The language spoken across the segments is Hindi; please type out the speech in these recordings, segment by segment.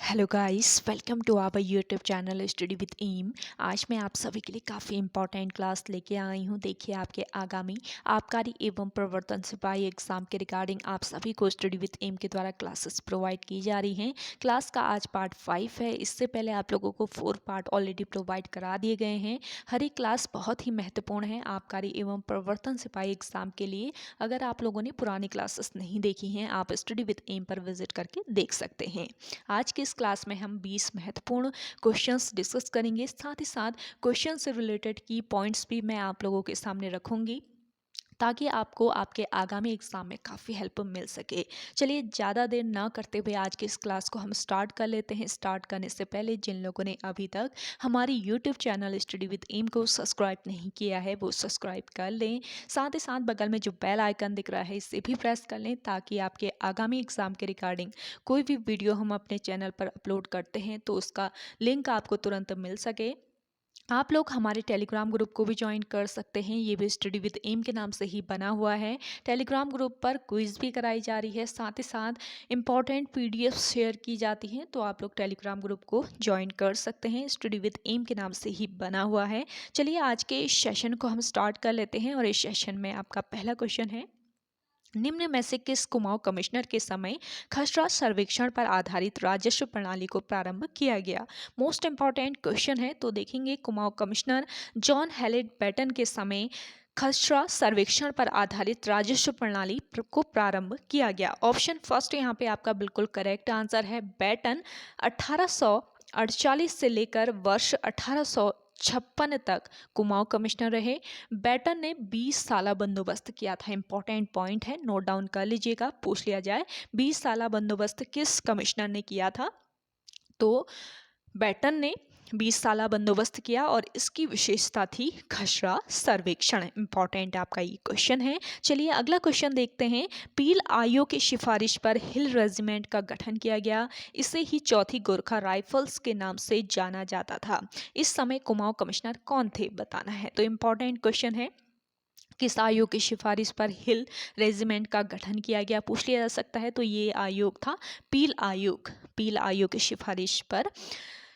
Hello guys, welcome to our YouTube channel study with M. आज मैं आप सभी के लिए काफ़ी इंपॉर्टेंट क्लास लेके आई हूँ। देखिए, आपके आगामी आबकारी एवं प्रवर्तन सिपाही एग्जाम के रिगार्डिंग आप सभी को स्टडी विद एम के द्वारा क्लासेस प्रोवाइड की जा रही हैं। क्लास का आज पार्ट 5 है। इससे पहले आप लोगों को 4 पार्ट ऑलरेडी प्रोवाइड करा दिए गए हैं। हर एक क्लास बहुत ही महत्वपूर्ण है आबकारी एवं प्रवर्तन सिपाही एग्जाम के लिए। अगर आप लोगों ने पुरानी क्लासेस नहीं देखी हैं, आप स्टडी विद एम पर विजिट करके देख सकते हैं। आज की इस क्लास में हम 20 महत्वपूर्ण क्वेश्चंस डिस्कस करेंगे। साथ ही साथ क्वेश्चन से रिलेटेड की पॉइंट्स भी मैं आप लोगों के सामने रखूंगी ताकि आपको आपके आगामी एग्जाम में काफ़ी हेल्प मिल सके। चलिए, ज़्यादा देर ना करते हुए आज की इस क्लास को हम स्टार्ट कर लेते हैं। स्टार्ट करने से पहले जिन लोगों ने अभी तक हमारी YouTube channel study with M को सब्सक्राइब नहीं किया है, वो सब्सक्राइब कर लें। साथ ही साथ बगल में जो बेल आइकन दिख रहा है, इसे भी प्रेस कर लें ताकि आपके आगामी एग्जाम के रिगार्डिंग कोई भी वीडियो हम अपने चैनल पर अपलोड करते हैं तो उसका लिंक आपको तुरंत मिल सके। आप लोग हमारे टेलीग्राम ग्रुप को भी ज्वाइन कर सकते हैं। ये भी स्टडी विद एम के नाम से ही बना हुआ है। टेलीग्राम ग्रुप पर क्विज भी कराई जा रही है, साथ ही साथ इंपॉर्टेंट पीडीएफ शेयर की जाती हैं, तो आप लोग टेलीग्राम ग्रुप को ज्वाइन कर सकते हैं। स्टडी विद एम के नाम से ही बना हुआ है। चलिए, आज के इस सेशन को हम स्टार्ट कर लेते हैं और इस सेशन में आपका पहला क्वेश्चन है, निम्न में से किस कुमाऊं कमिश्नर के समय खसरा सर्वेक्षण पर आधारित राजस्व प्रणाली को प्रारंभ किया गया। मोस्ट इंपॉर्टेंट क्वेश्चन है। तो देखेंगे, Kumaon commissioner John Hallett Batten के समय खसरा सर्वेक्षण पर आधारित राजस्व प्रणाली को प्रारंभ किया गया। ऑप्शन फर्स्ट यहाँ पे आपका बिल्कुल करेक्ट आंसर है। बैटन 1848 से लेकर वर्ष 1856 तक कुमाऊं कमिश्नर रहे। बैटन ने 20 साला बंदोबस्त किया था। इंपॉर्टेंट पॉइंट है, नोट डाउन कर लीजिएगा, पूछ लिया जाए 20 साला बंदोबस्त किस कमिश्नर ने किया था। तो बैटन ने 20 साला बंदोबस्त किया और इसकी विशेषता थी खसरा सर्वेक्षण। इंपॉर्टेंट आपका ये क्वेश्चन है। चलिए, अगला क्वेश्चन देखते हैं। पील आयोग की सिफारिश पर हिल रेजिमेंट का गठन किया गया। इसे ही चौथी गोरखा राइफल्स के नाम से जाना जाता था। इस समय कुमाऊं कमिश्नर कौन थे, बताना है। तो इंपॉर्टेंट क्वेश्चन है, किस आयोग की सिफारिश पर हिल रेजिमेंट का गठन किया गया, पूछ लिया जा सकता है। तो ये आयोग था पील आयोग। पील आयोग की सिफारिश पर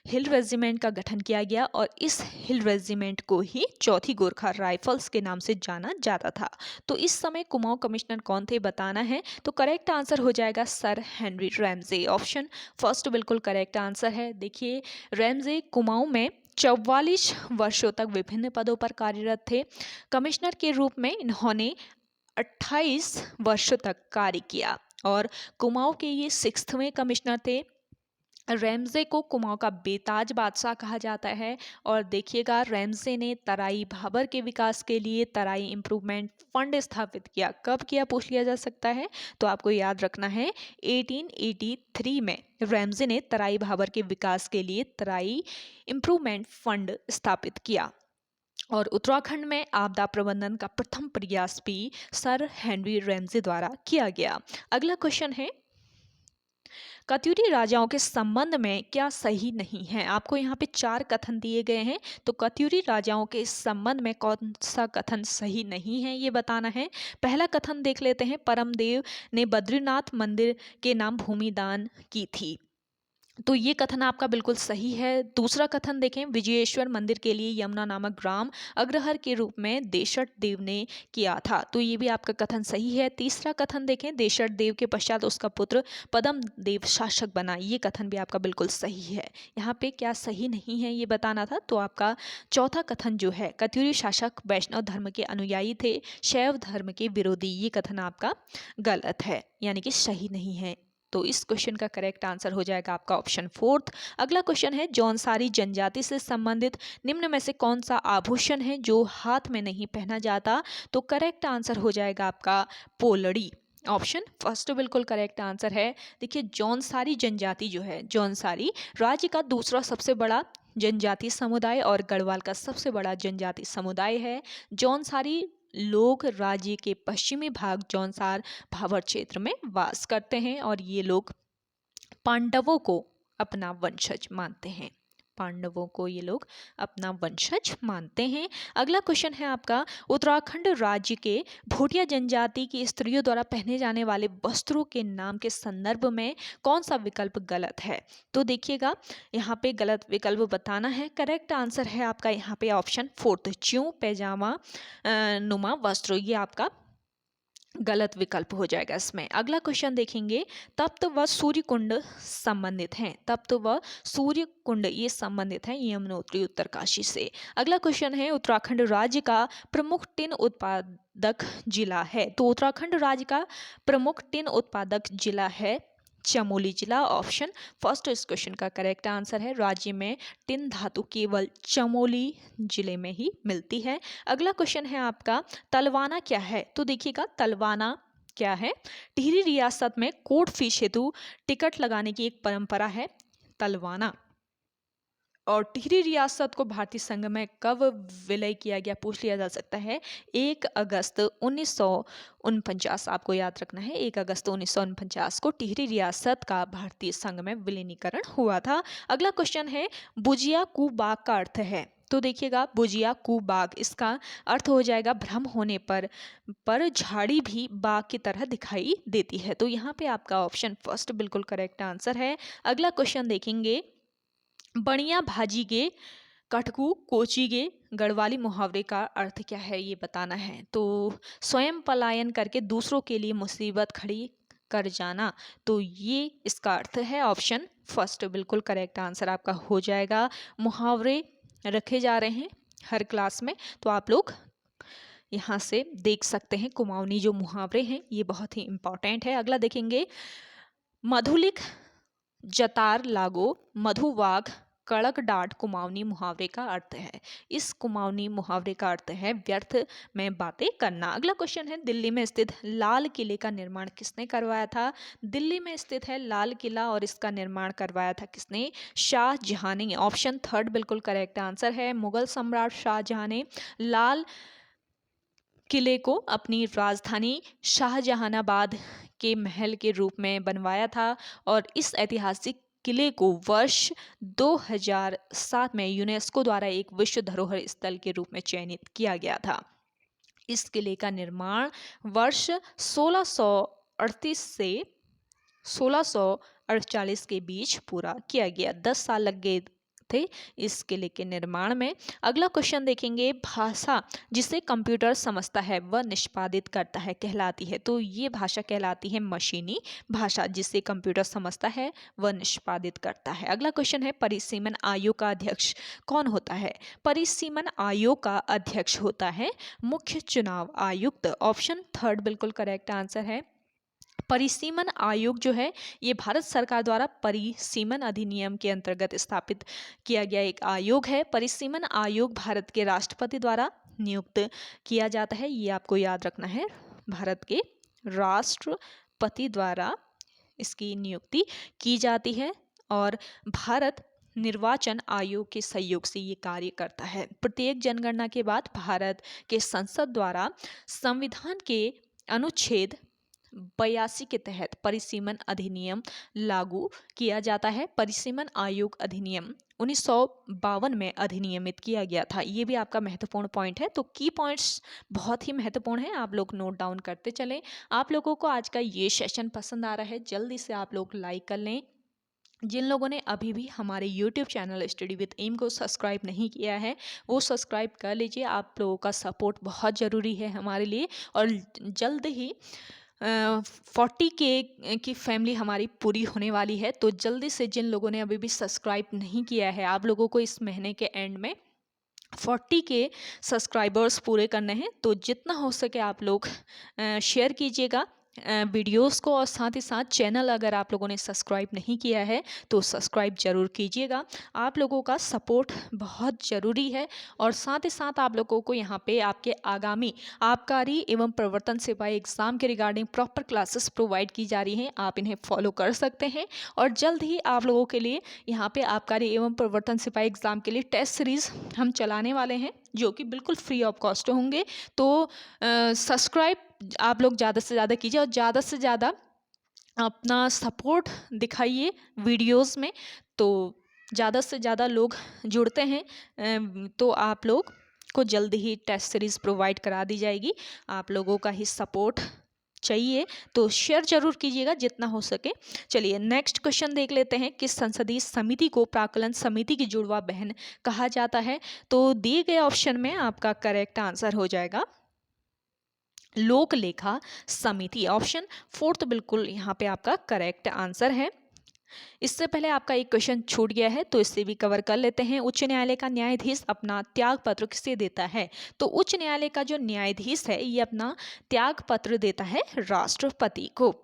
हिल रेजिमेंट का गठन किया गया और इस हिल रेजिमेंट को ही चौथी गोरखा राइफल्स के नाम से जाना जाता था। तो इस समय कुमाऊं कमिश्नर कौन थे, बताना है। तो करेक्ट आंसर हो जाएगा sir Henry Ramsay. Option first बिल्कुल करेक्ट आंसर है। देखिए, रैमजे कुमाऊं में 44 वर्षों तक विभिन्न पदों पर कार्यरत थे। कमिश्नर के रूप में इन्होंने 28 वर्षों तक कार्य किया और कुमाऊं के ये 6वें कमिश्नर थे। रैमजे को कुमाऊं का बेताज बादशाह कहा जाता है। और देखिएगा, रैमजे ने तराई भाबर के विकास के लिए तराई इम्प्रूवमेंट फंड स्थापित किया। कब किया, पूछ लिया जा सकता है। तो आपको याद रखना है, 1883 में रैमजे ने तराई भाबर के विकास के लिए तराई इम्प्रूवमेंट फंड स्थापित किया। और उत्तराखंड में आपदा प्रबंधन का प्रथम प्रयास भी सर हेनरी रैमजे द्वारा किया गया। अगला क्वेश्चन है, कत्यूरी राजाओं के संबंध में क्या सही नहीं है। आपको यहाँ पे 4 कथन दिए गए हैं। तो कत्यूरी राजाओं के संबंध में कौन सा कथन सही नहीं है, ये बताना है। पहला कथन देख लेते हैं, परमदेव ने बद्रीनाथ मंदिर के नाम भूमि दान की थी। तो ये कथन आपका बिल्कुल सही है। दूसरा कथन देखें, विजयेश्वर मंदिर के लिए यमुना नामक ग्राम अग्रहर के रूप में देशट देव ने किया था। तो ये भी आपका कथन सही है। तीसरा कथन देखें, देशट देव के पश्चात उसका पुत्र पदम देव शासक बना। ये कथन भी आपका बिल्कुल सही है। यहाँ पे क्या सही नहीं है, ये बताना था। तो आपका चौथा कथन जो है, कत्यूरी शासक वैष्णव धर्म के अनुयायी थे, शैव धर्म के विरोधी, ये कथन आपका गलत है, यानी कि सही नहीं है। तो इस क्वेश्चन का करेक्ट आंसर हो जाएगा आपका ऑप्शन फोर्थ। अगला क्वेश्चन है, जौनसारी जनजाति से संबंधित निम्न में से कौन सा आभूषण है जो हाथ में नहीं पहना जाता। तो करेक्ट आंसर हो जाएगा आपका पोलड़ी। ऑप्शन फर्स्ट बिल्कुल करेक्ट आंसर है। देखिए, जौनसारी जनजाति जो है, जौनसारी राज्य का दूसरा सबसे बड़ा जनजाति समुदाय और गढ़वाल का सबसे बड़ा जनजाति समुदाय है। जौनसारी लोग राज्य के पश्चिमी भाग जौनसार भाबर क्षेत्र में वास करते हैं और ये लोग पांडवों को अपना वंशज मानते हैं। पांडवों को ये लोग अपना वंशज मानते हैं। अगला क्वेश्चन है आपका, उत्तराखंड राज्य के भोटिया जनजाति की स्त्रियों द्वारा पहने जाने वाले वस्त्रों के नाम के संदर्भ में कौन सा विकल्प गलत है? तो देखिएगा, यहाँ पे गलत विकल्प बताना है। करेक्ट आंसर है आपका यहाँ पे ऑप्शन 4, च्यों पैजामा नुमा वस्त्र, ये आपका गलत विकल्प हो जाएगा इसमें। अगला क्वेश्चन देखेंगे, तप्त व सूर्य कुंड संबंधित हैं। तप्त व सूर्य कुंड ये संबंधित हैं यमुनोत्री उत्तरकाशी से। अगला क्वेश्चन है, उत्तराखंड राज्य का प्रमुख टिन उत्पादक जिला है। तो उत्तराखंड राज्य का प्रमुख टिन उत्पादक जिला है चमोली जिला। ऑप्शन फर्स्ट इस क्वेश्चन का करेक्ट आंसर है। राज्य में टिन धातु केवल चमोली जिले में ही मिलती है। अगला क्वेश्चन है आपका, तलवाना क्या है? तो देखिएगा, तलवाना क्या है? टिहरी रियासत में कोर्ट फीस हेतु टिकट लगाने की एक परंपरा है तलवाना। और टिहरी रियासत को भारतीय संघ में कब विलय किया गया, पूछ लिया जा सकता है। 1 अगस्त 1949, आपको याद रखना है, 1 अगस्त 1949 को टिहरी रियासत का भारतीय संघ में विलीनीकरण हुआ था। अगला क्वेश्चन है, बुजिया कु बाग का अर्थ है। तो देखिएगा, बुजिया कु बाग, इसका अर्थ हो जाएगा भ्रम होने पर झाड़ी भी बाग की तरह दिखाई देती है। तो यहाँ पे आपका ऑप्शन फर्स्ट बिल्कुल करेक्ट आंसर है। अगला क्वेश्चन देखेंगे, बणिया भाजी गे कटकू कोची गे गढ़वाली मुहावरे का अर्थ क्या है, ये बताना है। तो स्वयं पलायन करके दूसरों के लिए मुसीबत खड़ी कर जाना, तो ये इसका अर्थ है। ऑप्शन फर्स्ट बिल्कुल करेक्ट आंसर आपका हो जाएगा। मुहावरे रखे जा रहे हैं हर क्लास में, तो आप लोग यहाँ से देख सकते हैं। कुमाऊनी जो मुहावरे हैं ये बहुत ही इंपॉर्टेंट है। अगला देखेंगे, मधुलिख जतार लागो मधुवाग कड़क डांट कुमाऊनी मुहावरे का अर्थ है। इस कुमाऊनी मुहावरे का अर्थ है व्यर्थ में बातें करना। अगला क्वेश्चन है, दिल्ली में स्थित लाल किले का निर्माण किसने करवाया था? दिल्ली में स्थित है लाल किला और इसका निर्माण करवाया था किसने? शाहजहां ने। ऑप्शन थर्ड बिल्कुल करेक्ट आंसर है। मुगल सम्राट शाहजहां ने लाल किले को अपनी राजधानी शाहजहानाबाद के महल के रूप में बनवाया था और इस ऐतिहासिक किले को वर्ष 2007 में यूनेस्को द्वारा एक विश्व धरोहर स्थल के रूप में चयनित किया गया था। इस किले का निर्माण वर्ष 1638 से 1648 के बीच पूरा किया गया। 10 साल लग गए थे इस किले के निर्माण में। अगला क्वेश्चन देखेंगे, भाषा जिसे कंप्यूटर समझता है वह निष्पादित करता है कहलाती है। तो ये भाषा कहलाती है मशीनी भाषा। जिसे कंप्यूटर समझता है वह निष्पादित करता है। अगला क्वेश्चन है, परिसीमन आयोग का अध्यक्ष कौन होता है? परिसीमन आयोग का अध्यक्ष होता है मुख्य चुनाव आयुक्त। ऑप्शन थर्ड बिल्कुल करेक्ट आंसर है। परिसीमन आयोग जो है ये भारत सरकार द्वारा परिसीमन अधिनियम के अंतर्गत स्थापित किया गया एक आयोग है। परिसीमन आयोग भारत के राष्ट्रपति द्वारा नियुक्त किया जाता है, ये आपको याद रखना है। भारत के राष्ट्रपति द्वारा इसकी नियुक्ति की जाती है और भारत निर्वाचन आयोग के सहयोग से ये कार्य करता है। प्रत्येक जनगणना के बाद भारत के संसद द्वारा संविधान के अनुच्छेद 82 के तहत परिसीमन अधिनियम लागू किया जाता है। परिसीमन आयोग अधिनियम 1952 में अधिनियमित किया गया था। ये भी आपका महत्वपूर्ण पॉइंट है। तो की पॉइंट्स बहुत ही महत्वपूर्ण है, आप लोग नोट डाउन करते चलें। आप लोगों को आज का ये सेशन पसंद आ रहा है, जल्दी से आप लोग लाइक कर लें। जिन लोगों ने अभी भी हमारे YouTube channel study with M को सब्सक्राइब नहीं किया है वो सब्सक्राइब कर लीजिए। आप लोगों का सपोर्ट बहुत ज़रूरी है हमारे लिए। और जल्द ही 40 के की फैमिली हमारी पूरी होने वाली है। तो जल्दी से जिन लोगों ने अभी भी सब्सक्राइब नहीं किया है, आप लोगों को इस महीने के एंड में 40 के सब्सक्राइबर्स पूरे करने हैं। तो जितना हो सके आप लोग शेयर कीजिएगा वीडियोस को, और साथ ही साथ चैनल अगर आप लोगों ने सब्सक्राइब नहीं किया है तो सब्सक्राइब जरूर कीजिएगा। आप लोगों का सपोर्ट बहुत ज़रूरी है। और साथ ही साथ आप लोगों को यहाँ पे आपके आगामी आबकारी एवं प्रवर्तन सेवाएं एग्ज़ाम के रिगार्डिंग प्रॉपर क्लासेस प्रोवाइड की जा रही हैं, आप इन्हें फॉलो कर सकते हैं। और जल्द ही आप लोगों के लिए यहाँ पे आबकारी एवं प्रवर्तन सिपाही एग्ज़ाम के लिए टेस्ट सीरीज़ हम चलाने वाले हैं जो कि बिल्कुल फ्री ऑफ कॉस्ट होंगे। तो सब्सक्राइब आप लोग ज़्यादा से ज़्यादा कीजिए और ज़्यादा से ज़्यादा अपना सपोर्ट दिखाइए वीडियोस में। तो ज़्यादा से ज़्यादा लोग जुड़ते हैं तो आप लोग को जल्द ही टेस्ट सीरीज़ प्रोवाइड करा दी जाएगी। आप लोगों का ही सपोर्ट चाहिए, तो शेयर जरूर कीजिएगा जितना हो सके। चलिए नेक्स्ट क्वेश्चन देख लेते हैं। किस संसदीय समिति को प्राक्कलन समिति की जुड़वा बहन कहा जाता है? तो दिए गए ऑप्शन में आपका करेक्ट आंसर हो जाएगा लोक लेखा समिति। ऑप्शन फोर्थ बिल्कुल यहाँ पे आपका करेक्ट आंसर है। इससे पहले आपका एक क्वेश्चन छूट गया है तो इसे भी कवर कर लेते हैं। उच्च न्यायालय का न्यायाधीश अपना त्याग पत्र किसे देता है? तो उच्च न्यायालय का जो न्यायाधीश है ये अपना त्याग पत्र देता है राष्ट्रपति को।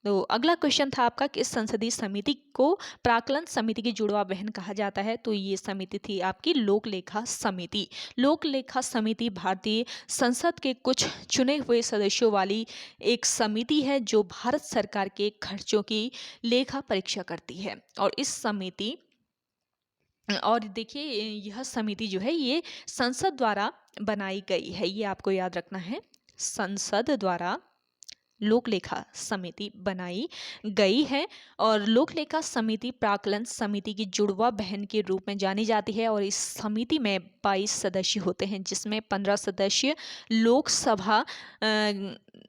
तो अगला क्वेश्चन था आपका, किस संसदीय समिति को प्राक्कलन समिति की जुड़वा बहन कहा जाता है? तो ये समिति थी आपकी लोक लेखा समिति। लोक लेखा समिति भारतीय संसद के कुछ चुने हुए सदस्यों वाली एक समिति है जो भारत सरकार के खर्चों की लेखा परीक्षा करती है। और इस समिति और देखिए यह समिति जो है ये संसद द्वारा बनाई गई है, ये आपको याद रखना है। संसद द्वारा लोक लेखा समिति बनाई गई है और लोक लेखा समिति प्राक्कलन समिति की जुड़वा बहन के रूप में जानी जाती है। और इस समिति में 22 सदस्य होते हैं जिसमें 15 सदस्य लोकसभा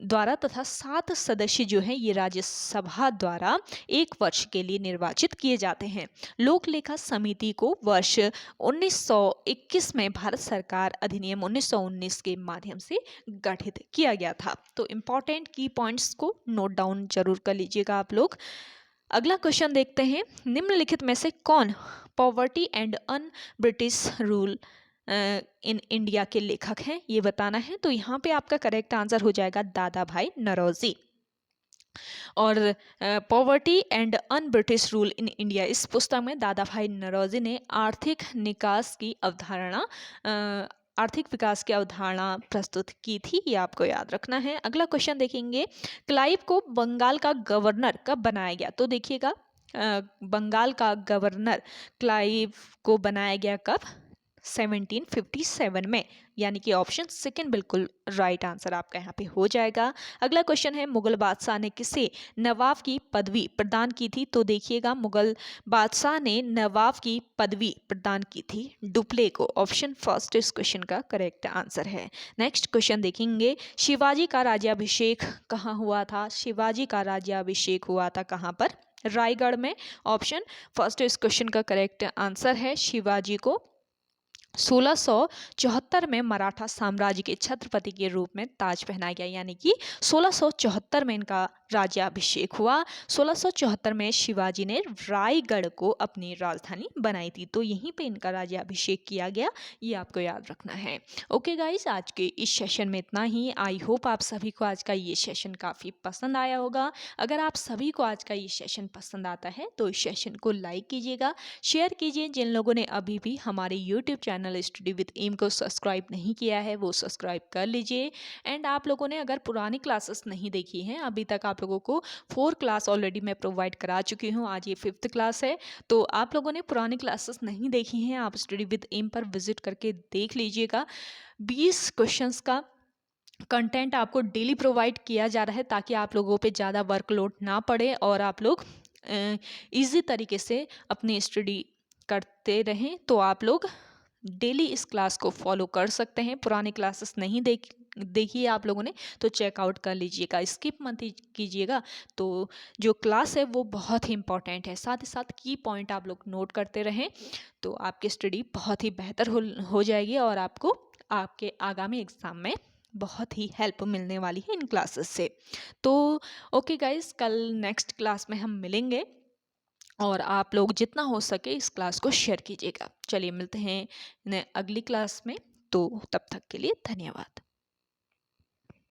द्वारा तथा 7 सदस्य जो हैं ये राज्यसभा द्वारा 1 वर्ष के लिए निर्वाचित किए जाते हैं। लोक लेखा समिति को वर्ष 1921 में भारत सरकार अधिनियम 1919 के माध्यम से गठित किया गया था। तो इम्पॉर्टेंट की पॉइंट्स को नोट डाउन जरूर कर लीजिएगा आप लोग। अगला क्वेश्चन देखते हैं। निम्नलिखित में से कौन poverty and un British rule in India के लेखक हैं, ये बताना है। तो यहाँ पे आपका करेक्ट आंसर हो जाएगा दादा भाई नौरोजी। और poverty and un British rule in India इस पुस्तक में दादा भाई नौरोजी ने आर्थिक विकास की अवधारणा प्रस्तुत की थी, ये आपको याद रखना है। अगला क्वेश्चन देखेंगे, क्लाइव को बंगाल का गवर्नर कब बनाया गया? तो देखिएगा बंगाल का गवर्नर क्लाइव को बनाया गया कब? 1757 में, यानी कि ऑप्शन सेकंड बिल्कुल राइट आंसर आपका यहाँ पे हो जाएगा। अगला क्वेश्चन है, मुगल बादशाह ने किसे नवाब की पदवी प्रदान की थी? तो देखिएगा मुगल बादशाह ने नवाब की पदवी प्रदान की थी डुप्ले को। ऑप्शन फर्स्ट इस क्वेश्चन का करेक्ट आंसर है। नेक्स्ट क्वेश्चन देखेंगे, शिवाजी का राज्याभिषेक कहाँ हुआ था? शिवाजी का राज्याभिषेक हुआ था कहाँ पर? रायगढ़ में। ऑप्शन फर्स्ट इस क्वेश्चन का करेक्ट आंसर है। शिवाजी को 1674 में मराठा साम्राज्य के छत्रपति के रूप में ताज पहनाया गया, यानी कि 1674 में इनका राज्याभिषेक हुआ। 1674 में शिवाजी ने रायगढ़ को अपनी राजधानी बनाई थी, तो यहीं पे इनका राज्याभिषेक किया गया, ये आपको याद रखना है। ओके गाइस, आज के इस सेशन में इतना ही। आई होप आप सभी को आज का ये सेशन काफ़ी पसंद आया होगा। अगर आप सभी को आज का ये सेशन पसंद आता है तो इस सेशन को लाइक कीजिएगा, शेयर कीजिए। जिन लोगों ने अभी भी हमारे YouTube channel study with M को सब्सक्राइब नहीं किया है वो सब्सक्राइब कर लीजिए। एंड आप लोगों ने अगर पुरानी क्लासेस नहीं देखी हैं, अभी तक आप लोगों को 4 क्लास ऑलरेडी मैं प्रोवाइड करा चुकी हूँ, आज ये 5th क्लास है। तो आप लोगों ने पुरानी क्लासेस नहीं देखी हैं, आप स्टडी विद एम पर विजिट करके देख लीजिएगा। 20 क्वेश्चंस का कंटेंट आपको डेली प्रोवाइड किया जा रहा है ताकि आप लोगों पे ज़्यादा वर्कलोड ना पड़े और आप लोग ईजी तरीके से अपनी स्टडी करते रहें। तो आप लोग डेली इस क्लास को फॉलो कर सकते हैं। पुरानी क्लासेस नहीं देखिए आप लोगों ने तो चेकआउट कर लीजिएगा, स्किप मत कीजिएगा। तो जो क्लास है वो बहुत ही इंपॉर्टेंट है, साथ ही साथ की पॉइंट आप लोग नोट करते रहें तो आपकी स्टडी बहुत ही बेहतर हो जाएगी और आपको आपके आगामी एग्ज़ाम में बहुत ही हेल्प मिलने वाली है इन क्लासेस से। तो ओके गाइस, कल नेक्स्ट क्लास में हम मिलेंगे और आप लोग जितना हो सके इस क्लास को शेयर कीजिएगा। चलिए मिलते हैं अगली क्लास में, तो तब तक के लिए धन्यवाद।